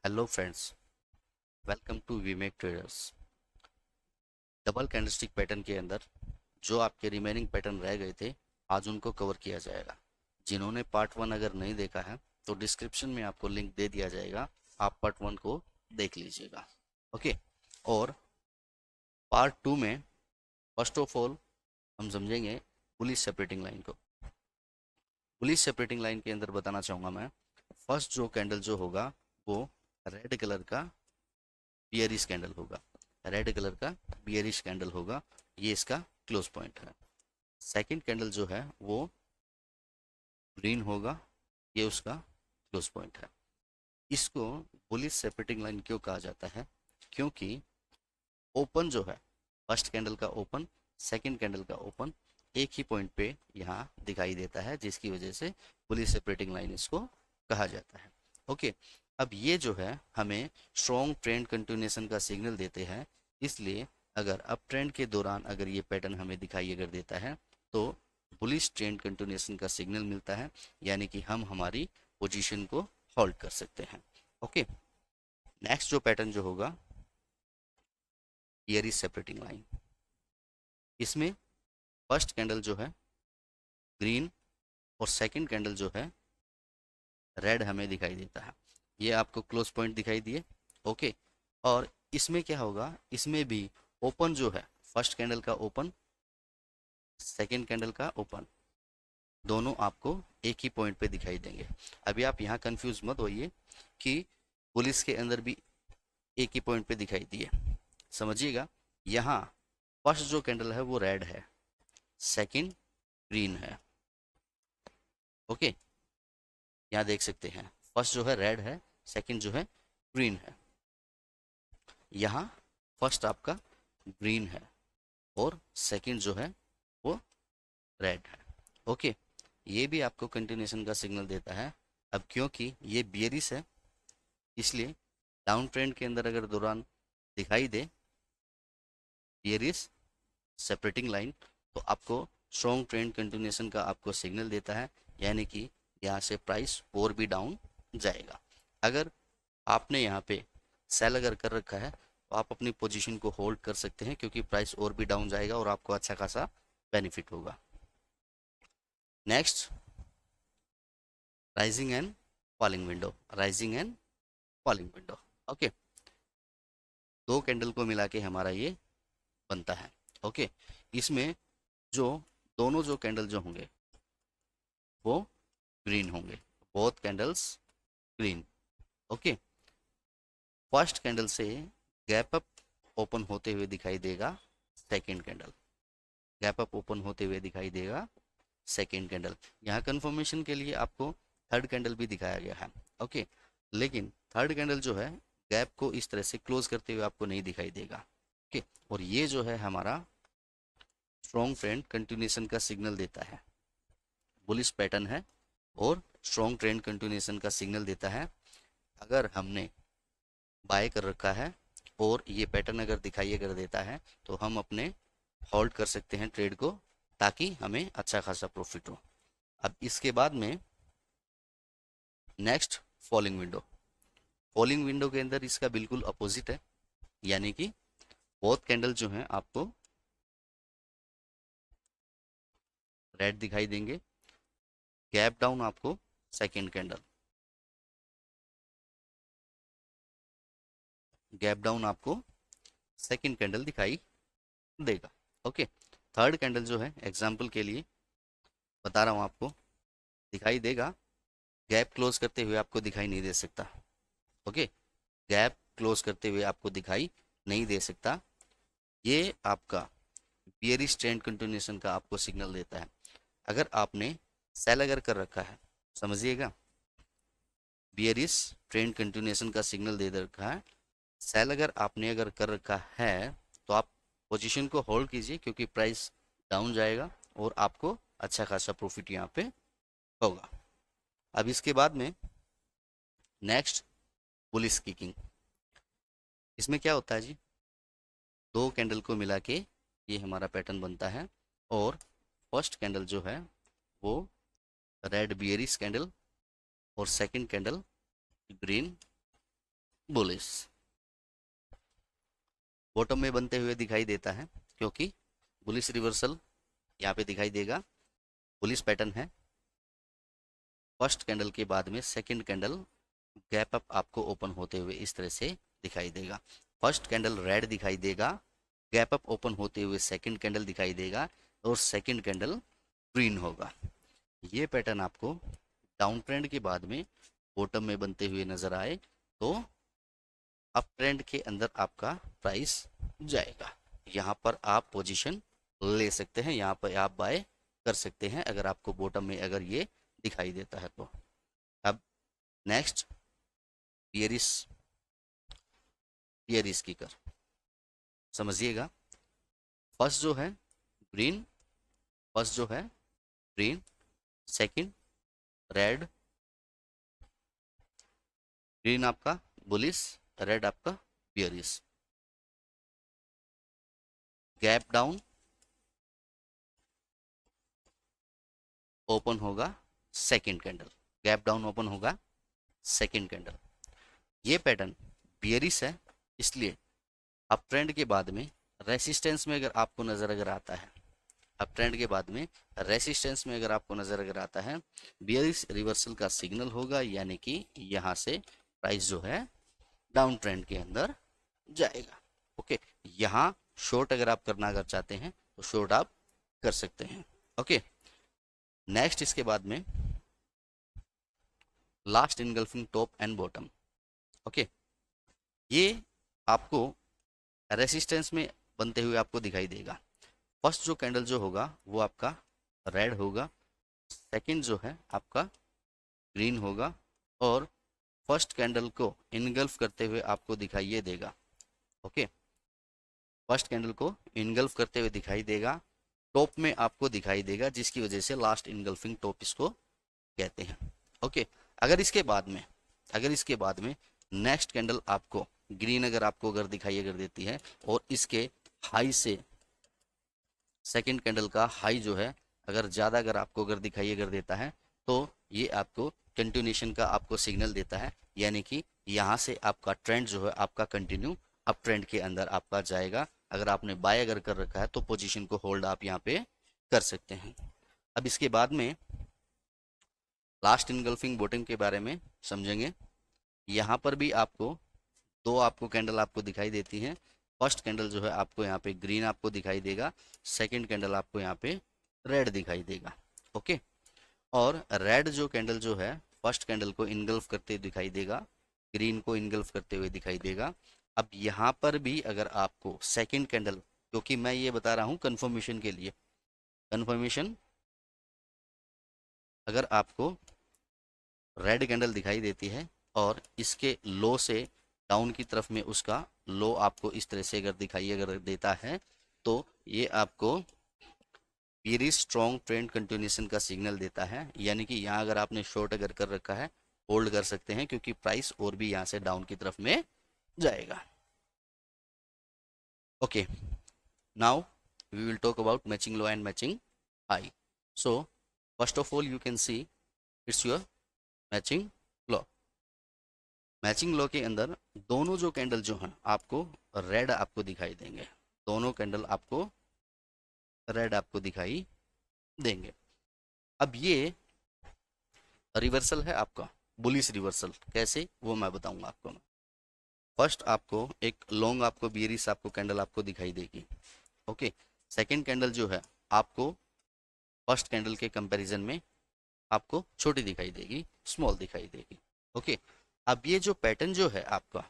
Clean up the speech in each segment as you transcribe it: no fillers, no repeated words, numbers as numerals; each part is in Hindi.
Hello friends, welcome to WeMake traders. Double candlestick pattern के अंदर जो आपके रिमेनिंग पैटर्न रह गए थे, आज उनको कवर किया जाएगा। जिन्होंने पार्ट वन अगर नहीं देखा है तो डिस्क्रिप्शन में आपको लिंक दे दिया जाएगा, आप पार्ट वन को देख लीजिएगा। ओके। और पार्ट टू में फर्स्ट ऑफ ऑल हम समझेंगे बुलिश सेपरेटिंग लाइन को। बुलिश सेपरेटिंग लाइन के अंदर बताना चाहूँगा मैं, फर्स्ट जो कैंडल जो होगा वो रेड कलर का बियरिश कैंडल होगा। रेड कलर का बियरिश कैंडल होगा, ये इसका क्लोज पॉइंट है। सेकंड कैंडल जो है वो ग्रीन होगा, ये उसका क्लोज पॉइंट है। इसको बुलिश सेपरेटिंग लाइन क्यों कहा जाता है? क्योंकि ओपन जो है, फर्स्ट कैंडल का ओपन, सेकंड कैंडल का ओपन एक ही पॉइंट पे यहाँ दिखाई देता है, जिसकी वजह से बुलिश सेपरेटिंग लाइन इसको कहा जाता है। ओके। अब ये जो है हमें स्ट्रॉन्ग ट्रेंड कंटिन्यूएशन का सिग्नल देते हैं, इसलिए अगर अप ट्रेंड के दौरान अगर ये पैटर्न हमें दिखाई अगर देता है तो बुलिश ट्रेंड कंटिन्यूएशन का सिग्नल मिलता है, यानी कि हम हमारी पोजीशन को होल्ड कर सकते हैं। ओके। नेक्स्ट जो पैटर्न जो होगा, हियर इज सेपरेटिंग लाइन। इसमें फर्स्ट कैंडल जो है ग्रीन और सेकंड कैंडल जो है रेड हमें दिखाई देता है, ये आपको क्लोज पॉइंट दिखाई दिए। ओके। और इसमें क्या होगा, इसमें भी ओपन जो है, फर्स्ट कैंडल का ओपन, सेकंड कैंडल का ओपन, दोनों आपको एक ही पॉइंट पे दिखाई देंगे। अभी आप यहाँ कंफ्यूज मत होइए कि पुलिस के अंदर भी एक ही पॉइंट पे दिखाई दिए, समझिएगा। यहाँ फर्स्ट जो कैंडल है वो रेड है, सेकंड ग्रीन है। ओके। यहाँ देख सकते हैं फर्स्ट जो है रेड है, सेकंड जो है ग्रीन है। यहाँ फर्स्ट आपका ग्रीन है और सेकंड जो है वो रेड है। ओके। ये भी आपको कंटिन्यूएशन का सिग्नल देता है। अब क्योंकि ये बियरिश है, इसलिए डाउन ट्रेंड के अंदर अगर दौरान दिखाई दे बियरिश सेपरेटिंग लाइन, तो आपको स्ट्रॉन्ग ट्रेंड कंटिन्यूएशन का आपको सिग्नल देता है, यानी कि यहाँ से प्राइस और भी डाउन जाएगा। अगर आपने यहाँ पे सेल अगर कर रखा है तो आप अपनी पोजीशन को होल्ड कर सकते हैं, क्योंकि प्राइस और भी डाउन जाएगा और आपको अच्छा खासा बेनिफिट होगा। Next, rising and falling window. Rising and falling window. Okay. दो कैंडल को मिला के हमारा ये बनता है। ओके। इसमें जो दोनों जो कैंडल जो होंगे वो ग्रीन होंगे, both candles green. Okay. First candle से गैप अप ओपन होते हुए दिखाई देगा second candle, gap up open होते हुए दिखाई देगा सेकंड कैंडल। यहाँ कंफर्मेशन के लिए आपको थर्ड कैंडल भी दिखाया गया है। ओके। लेकिन थर्ड कैंडल जो है गैप को इस तरह से क्लोज करते हुए आपको नहीं दिखाई देगा। ओके। और ये जो है हमारा स्ट्रॉन्ग ट्रेंड कंटिन्यूएशन का सिग्नल देता है, बुलिश पैटर्न है और स्ट्रॉन्ग ट्रेंड कंटिन्यूएशन का सिग्नल देता है। अगर हमने बाय कर रखा है और ये पैटर्न अगर दिखाई अगर देता है तो हम अपने होल्ड कर सकते हैं ट्रेड को, ताकि हमें अच्छा खासा प्रॉफिट हो। अब इसके बाद में next, falling window. Falling window के अंदर इसका बिल्कुल अपोजिट है, यानी कि बोथ कैंडल जो हैं आपको रेड दिखाई देंगे, गैप डाउन आपको सेकंड कैंडल, गैप डाउन आपको सेकंड कैंडल दिखाई देगा। ओके। थर्ड कैंडल जो है एग्जांपल के लिए बता रहा हूँ आपको, दिखाई देगा, गैप क्लोज करते हुए आपको दिखाई नहीं दे सकता। ओके। गैप क्लोज करते हुए आपको दिखाई नहीं दे सकता। ये आपका बियरिश ट्रेंड कंटिन्यूएशन का आपको सिग्नल देता है। अगर आपने सेल अगर कर रखा है, समझिएगा, बियरिश ट्रेंड कंटिन्यूएशन का सिग्नल दे रखा है, सेल अगर आपने अगर कर रखा है तो आप पोजीशन को होल्ड कीजिए, क्योंकि प्राइस डाउन जाएगा और आपको अच्छा खासा प्रॉफिट यहाँ पे होगा। अब इसके बाद में नेक्स्ट, बुलिश किकिंग। इसमें क्या होता है जी, दो कैंडल को मिला के ये हमारा पैटर्न बनता है और फर्स्ट कैंडल जो है वो रेड बियरिश कैंडल और second candle green bullish. Bottom में बनते हुए दिखाई देता है क्योंकि बुलिश रिवर्सल यहाँ पे दिखाई देगा। बुलिश पैटर्न है। फर्स्ट कैंडल के बाद में सेकंड कैंडल गैप अप आपको ओपन होते हुए इस तरह से दिखाई देगा। फर्स्ट कैंडल रेड दिखाई देगा, गैप अप ओपन होते हुए सेकंड कैंडल दिखाई देगा और सेकंड कैंडल ग्रीन होगा। ये पैटर्न आपको डाउन ट्रेंड के बाद में बॉटम में बनते हुए नजर आए तो अप ट्रेंड के अंदर आपका प्राइस जाएगा। यहाँ पर आप पोजीशन ले सकते हैं, यहाँ पर आप बाय कर सकते हैं अगर आपको बॉटम में अगर ये दिखाई देता है तो। अब नेक्स्ट बियरिश, बियरिश की कर समझिएगा। फर्स्ट जो है ग्रीन, फर्स्ट जो है ग्रीन, सेकंड रेड, ग्रीन आपका बुलिश, रेड आपका बियरिश। गैप डाउन ओपन होगा second candle, gap down open होगा सेकंड कैंडल। ये पैटर्न बियरिश है, इसलिए अप ट्रेंड के बाद में रेसिस्टेंस में अगर आपको नजर अगर आता है, अप ट्रेंड के बाद में रेसिस्टेंस में अगर आपको नजर अगर आता है, बियरिश रिवर्सल का सिग्नल होगा, यानी कि यहाँ से प्राइस जो है डाउन ट्रेंड के अंदर जाएगा। ओके, यहाँ शॉर्ट अगर आप करना अगर चाहते हैं तो शॉर्ट आप कर सकते हैं। ओके, नेक्स्ट इसके बाद में last engulfing top and bottom. Okay, ये आपको रेसिस्टेंस में बनते हुए आपको दिखाई देगा। फर्स्ट जो कैंडल जो होगा वो आपका रेड होगा, सेकंड जो है आपका ग्रीन होगा और फर्स्ट कैंडल को इनगल्फ करते हुए आपको दिखाई देगा। ओके, फर्स्ट कैंडल को इनगल्फ करते हुए दिखाई देगा, टॉप में आपको दिखाई देगा, जिसकी वजह से लास्ट इनगल्फिंग टॉप इसको कहते हैं। ओके, अगर इसके बाद में नेक्स्ट कैंडल आपको ग्रीन अगर आपको अगर दिखाई अगर देती है और इसके हाई से सेकंड कैंडल का हाई जो है अगर ज़्यादा अगर आपको अगर दिखाई अगर देता है तो ये आपको कंटिन्यूशन का आपको सिग्नल देता है, यानी कि यहाँ से आपका ट्रेंड जो है आपका कंटिन्यू अप ट्रेंड के अंदर आपका जाएगा। अगर आपने बाय अगर कर रखा है तो पोजीशन को होल्ड आप यहाँ पे कर सकते हैं। अब इसके बाद में लास्ट इनगल्फिंग बॉटम के बारे में समझेंगे। यहाँ पर भी आपको दो आपको कैंडल आपको दिखाई देती हैं। फर्स्ट कैंडल जो है आपको यहाँ पे ग्रीन आपको दिखाई देगा, सेकंड कैंडल आपको यहाँ पे रेड दिखाई देगा। ओके, और रेड जो कैंडल जो है फर्स्ट कैंडल को इनगल्फ करते हुए दिखाई देगा, ग्रीन को इनगल्फ करते हुए दिखाई देगा। अब यहाँ पर भी अगर आपको सेकंड कैंडल, क्योंकि मैं ये बता रहा हूँ कंफर्मेशन के लिए, कंफर्मेशन अगर आपको रेड कैंडल दिखाई देती है और इसके लो से डाउन की तरफ में उसका लो आपको इस तरह से अगर दिखाई अगर देता है तो ये आपको वेरी स्ट्रॉन्ग ट्रेंड कंटिन्यूएशन का सिग्नल देता है, यानी कि यहाँ अगर आपने शॉर्ट अगर कर रखा है होल्ड कर सकते हैं, क्योंकि प्राइस और भी यहाँ से डाउन की तरफ में जाएगा। Okay, now we will talk about matching low and matching high. So first of all you can see it's your matching low. Matching low के अंदर दोनों जो कैंडल जो हैं आपको रेड आपको दिखाई देंगे, दोनों कैंडल आपको रेड आपको दिखाई देंगे। अब ये रिवर्सल है आपका बुलिश रिवर्सल, कैसे वो मैं बताऊंगा आपको। फर्स्ट आपको एक लॉन्ग आपको बियरिश आपको कैंडल आपको दिखाई देगी। ओके, सेकंड कैंडल जो है आपको फर्स्ट कैंडल के कंपैरिजन में आपको छोटी दिखाई देगी, स्मॉल दिखाई देगी। ओके, अब ये जो पैटर्न जो है आपका,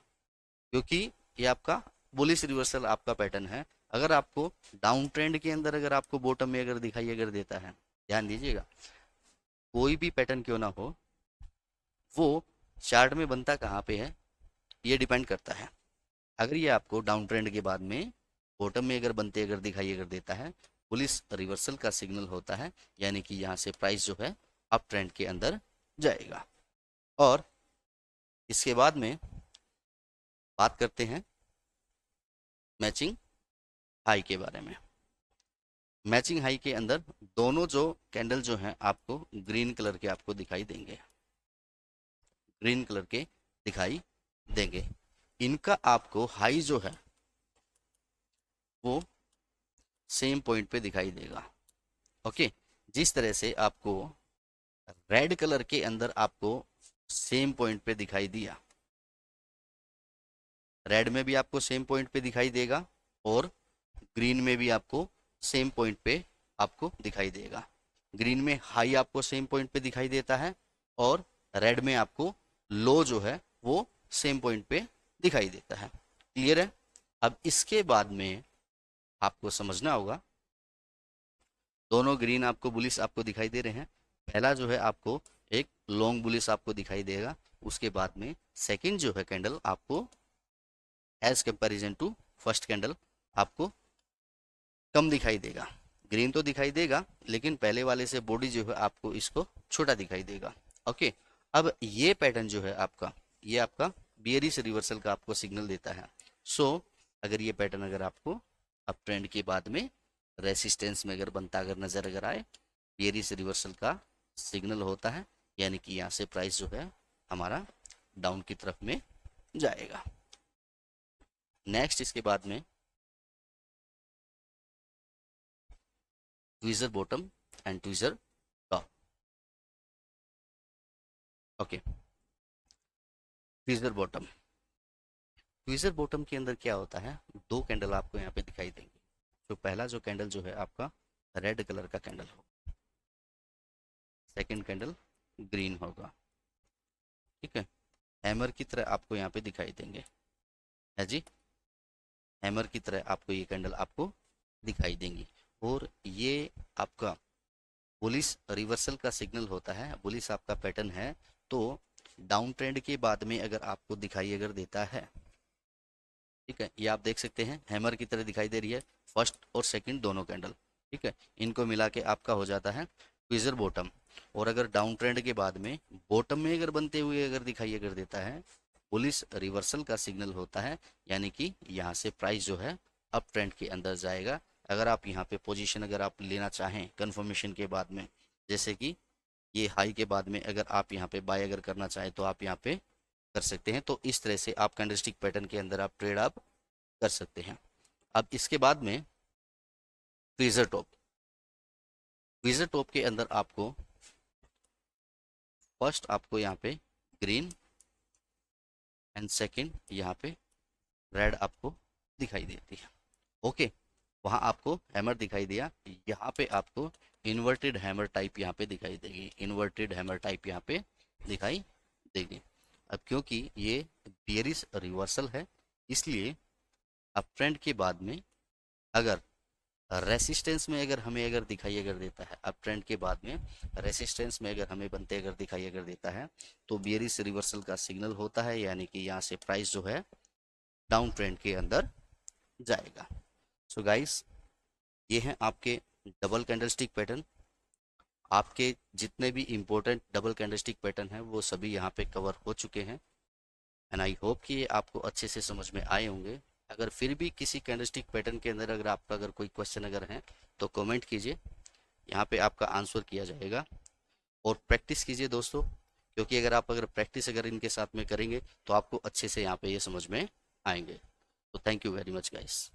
क्योंकि ये आपका बुलिश रिवर्सल आपका पैटर्न है, अगर आपको डाउन ट्रेंड के अंदर अगर आपको बॉटम में अगर दिखाई अगर देता है, ध्यान दीजिएगा, कोई भी पैटर्न क्यों ना हो वो चार्ट में बनता कहाँ पे है ये डिपेंड करता है। अगर ये आपको डाउन ट्रेंड के बाद में बॉटम में अगर बनते अगर दिखाई अगर देता है, बुलिश रिवर्सल का सिग्नल होता है, यानी कि यहाँ से प्राइस जो है अप ट्रेंड के अंदर जाएगा। और इसके बाद में बात करते हैं मैचिंग हाई के बारे में। मैचिंग हाई के अंदर दोनों जो कैंडल जो हैं आपको ग्रीन कलर के आपको दिखाई देंगे, ग्रीन कलर के दिखाई देंगे। इनका आपको हाई जो है वो सेम पॉइंट पे दिखाई देगा। ओके, जिस तरह से आपको रेड कलर के अंदर आपको सेम पॉइंट पे दिखाई दिया, रेड में भी आपको सेम पॉइंट पे दिखाई देगा और ग्रीन में भी आपको सेम पॉइंट पे आपको दिखाई देगा। ग्रीन में हाई आपको सेम पॉइंट पे दिखाई देता है और रेड में आपको लो जो है वो सेम पॉइंट पे दिखाई देता है। क्लियर है? अब इसके बाद में आपको समझना होगा, दोनों ग्रीन आपको बुलिस आपको दिखाई दे रहे हैं। पहला जो है आपको एक लॉन्ग बुलिस आपको दिखाई देगा, उसके बाद में सेकंड जो है कैंडल आपको as comparison to first candle आपको कम दिखाई देगा। ग्रीन तो दिखाई देगा लेकिन पहले वाले से बॉडी जो है आपको इसको छोटा दिखाई देगा। ओके, अब ये पैटर्न जो है आपका, ये आपका बियरिश रिवर्सल का आपको सिग्नल देता है। सो अगर ये पैटर्न अगर आपको अप ट्रेंड के बाद में रेसिस्टेंस में अगर बनता अगर नजर अगर आए, बियरिश रिवर्सल का सिग्नल होता है, यानी कि यहाँ से प्राइस जो है हमारा डाउन की तरफ में जाएगा। नेक्स्ट इसके बाद में tweezer bottom and tweezer top. Okay, tweezer bottom, tweezer bottom के अंदर क्या होता है, दो कैंडल आपको यहाँ पे दिखाई देंगे। तो पहला जो कैंडल जो है आपका रेड कलर का कैंडल होगा, सेकंड कैंडल ग्रीन होगा। ठीक है, हैमर की तरह आपको यहाँ पे दिखाई देंगे, है जी, हैमर की तरह आपको ये कैंडल आपको दिखाई देंगी। और ये आपका बुलिश रिवर्सल का सिग्नल होता है, बुलिश आपका पैटर्न है तो डाउन ट्रेंड के बाद में अगर आपको दिखाई अगर देता है, ठीक है, ये आप देख सकते हैं हैमर की तरह दिखाई दे रही है फर्स्ट और सेकंड दोनों कैंडल। ठीक है, इनको मिला के आपका हो जाता है ट्वीजर बॉटम। और अगर डाउन ट्रेंड के बाद में बॉटम में अगर बनते हुए अगर दिखाई अगर देता है, बुलिश रिवर्सल का सिग्नल होता है, यानी कि यहाँ से प्राइस जो है अप ट्रेंड के अंदर जाएगा। अगर आप यहाँ पे पोजीशन अगर आप लेना चाहें कंफर्मेशन के बाद में, जैसे कि ये हाई के बाद में अगर आप यहाँ पे बाय अगर करना चाहें तो आप यहाँ पे कर सकते हैं। तो इस तरह से आप कैंडलस्टिक पैटर्न के अंदर आप ट्रेड आप कर सकते हैं। अब इसके बाद में ट्वीजर टॉप, ट्वीजर टॉप के अंदर आपको फर्स्ट आपको यहाँ पे ग्रीन एंड सेकंड यहाँ पे रेड आपको दिखाई देती है। ओके, वहां आपको हैमर दिखाई दिया, यहाँ पे आपको इन्वर्टेड हैमर टाइप यहाँ पे दिखाई देगी, इन्वर्टेड हैमर टाइप यहाँ पे दिखाई देगी। अब क्योंकि ये बियरिश रिवर्सल है, इसलिए अब ट्रेंड के बाद में अगर रेसिस्टेंस में अगर हमें अगर दिखाई अगर देता है, अब ट्रेंड के बाद में रेसिस्टेंस में अगर हमें बनते अगर दिखाई अगर देता है तो बियरिश रिवर्सल का सिग्नल होता है, यानी कि यहाँ से प्राइस जो है डाउन ट्रेंड के अंदर जाएगा। सो गाइस, ये हैं आपके डबल कैंडलस्टिक पैटर्न। आपके जितने भी इंपॉर्टेंट डबल कैंडलस्टिक पैटर्न हैं वो सभी यहाँ पे कवर हो चुके हैं एंड आई होप कि ये आपको अच्छे से समझ में आए होंगे। अगर फिर भी किसी कैंडलस्टिक पैटर्न के अंदर अगर आपका अगर कोई क्वेश्चन अगर है तो कमेंट कीजिए, यहाँ पे आपका आंसर किया जाएगा। और प्रैक्टिस कीजिए दोस्तों, क्योंकि अगर आप अगर प्रैक्टिस अगर इनके साथ में करेंगे तो आपको अच्छे से यहाँ पे ये समझ में आएंगे। तो thank you very much guys.